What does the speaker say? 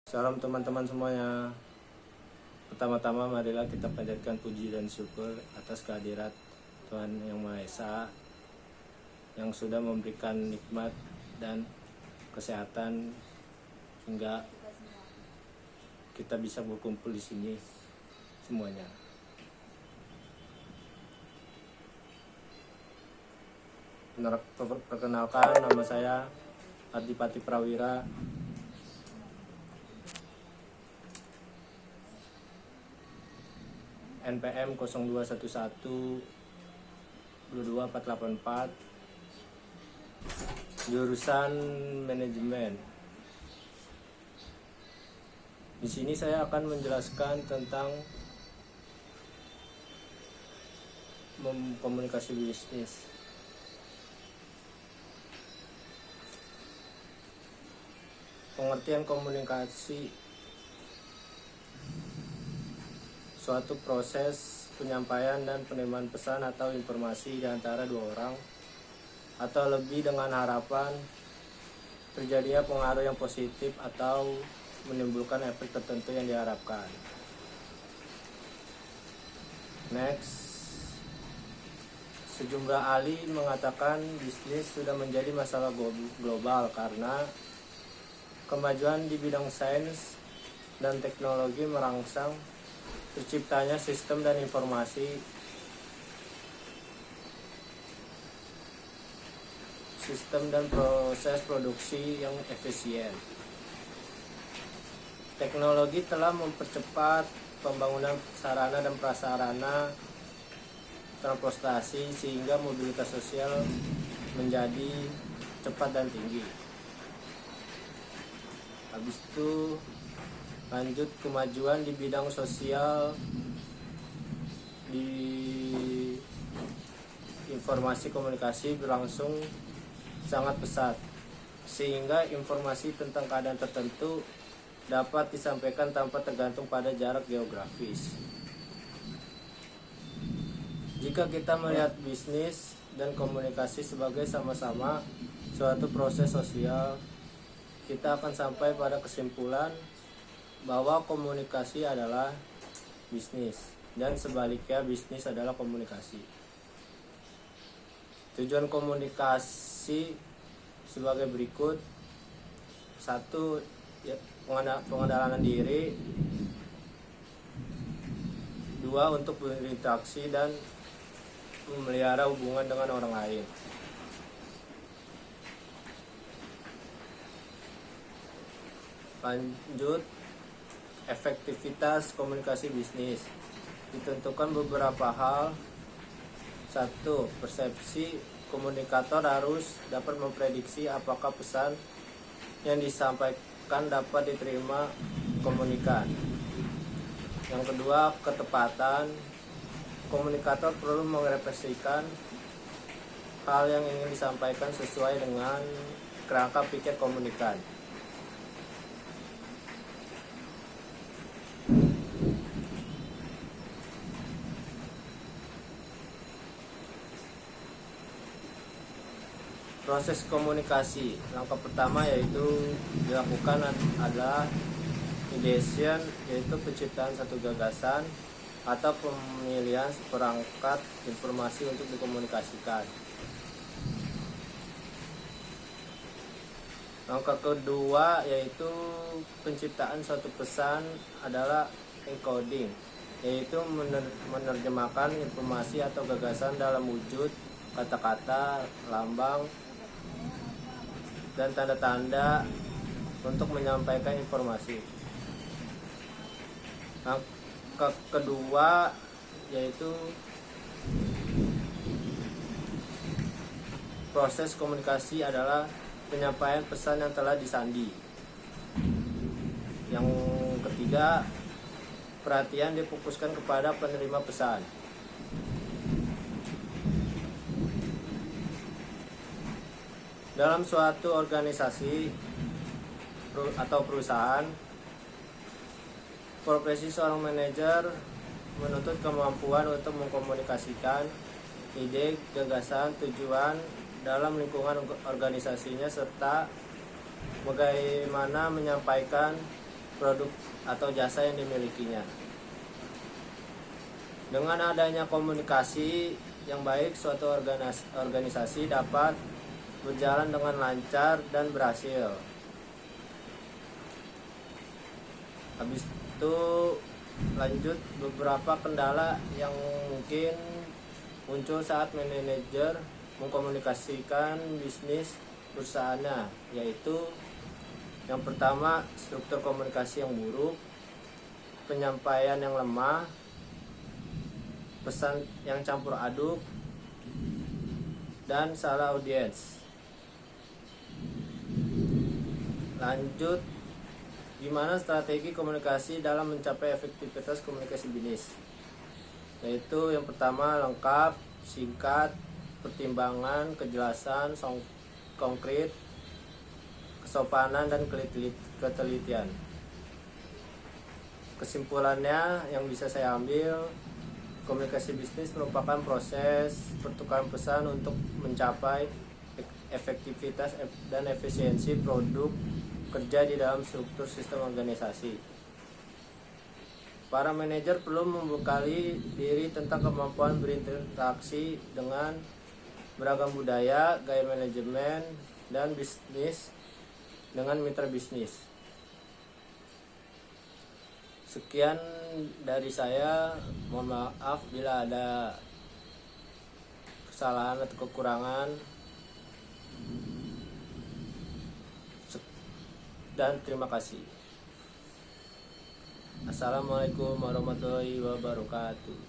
Salam teman-teman semuanya. Pertama-tama marilah kita panjatkan puji dan syukur atas kehadirat Tuhan Yang Maha Esa yang sudah memberikan nikmat dan kesehatan hingga kita bisa berkumpul di sini semuanya. Perkenalkan, nama saya Adipati Prawira. NPM 0211 22484, jurusan manajemen. Di sini saya akan menjelaskan tentang komunikasi bisnis. Pengertian komunikasi: suatu proses penyampaian dan penerimaan pesan atau informasi di antara dua orang atau lebih dengan harapan terjadinya pengaruh yang positif atau menimbulkan efek tertentu yang diharapkan. Next, sejumlah ahli mengatakan bisnis sudah menjadi masalah global karena kemajuan di bidang sains dan teknologi merangsang terciptanya sistem dan informasi, sistem dan proses produksi yang efisien. Teknologi telah mempercepat pembangunan sarana dan prasarana transportasi sehingga mobilitas sosial menjadi cepat dan tinggi. Habis itu lanjut, kemajuan di bidang sosial, di informasi komunikasi berlangsung sangat pesat sehingga informasi tentang keadaan tertentu dapat disampaikan tanpa tergantung pada jarak geografis. Jika kita melihat bisnis dan komunikasi sebagai sama-sama suatu proses sosial, kita akan sampai pada kesimpulan bahwa komunikasi adalah bisnis dan sebaliknya bisnis adalah komunikasi. Tujuan komunikasi sebagai berikut: 1. Pengenalan diri. 2. Untuk berinteraksi dan memelihara hubungan dengan orang lain. Lanjut, efektivitas komunikasi bisnis ditentukan beberapa hal. 1. Persepsi: komunikator harus dapat memprediksi apakah pesan yang disampaikan dapat diterima komunikan. Yang kedua, ketepatan: komunikator perlu merefleksikan hal yang ingin disampaikan sesuai dengan kerangka pikir komunikan. Proses komunikasi, langkah pertama yaitu dilakukan adalah ideation, yaitu penciptaan satu gagasan atau pemilihan perangkat informasi untuk dikomunikasikan. Langkah kedua yaitu penciptaan suatu pesan adalah encoding, yaitu menerjemahkan informasi atau gagasan dalam wujud kata-kata, lambang, dan tanda-tanda untuk menyampaikan informasi. Langkah kedua yaitu proses komunikasi adalah penyampaian pesan yang telah disandi. Yang ketiga, perhatian difokuskan kepada penerima pesan. Dalam suatu organisasi atau perusahaan, profesi seorang manajer menuntut kemampuan untuk mengkomunikasikan ide, gagasan, tujuan dalam lingkungan organisasinya serta bagaimana menyampaikan produk atau jasa yang dimilikinya. Dengan adanya komunikasi yang baik, suatu organisasi dapat berjalan dengan lancar dan berhasil. Habis itu lanjut beberapa kendala yang mungkin muncul saat manajer mengkomunikasikan bisnis perusahaannya, yaitu yang pertama, struktur komunikasi yang buruk, penyampaian yang lemah, pesan yang campur aduk, dan salah audiens. Lanjut, gimana strategi komunikasi dalam mencapai efektivitas komunikasi bisnis? Yaitu yang pertama, lengkap, singkat, pertimbangan, kejelasan, konkret, kesopanan, dan ketelitian. Kesimpulannya yang bisa saya ambil, komunikasi bisnis merupakan proses pertukaran pesan untuk mencapai efektivitas dan efisiensi produk kerja di dalam struktur sistem organisasi. Para manajer perlu membekali diri tentang kemampuan berinteraksi dengan beragam budaya, gaya manajemen, dan bisnis dengan mitra bisnis. Sekian dari saya, mohon maaf bila ada kesalahan atau kekurangan, dan terima kasih. Assalamualaikum warahmatullahi wabarakatuh.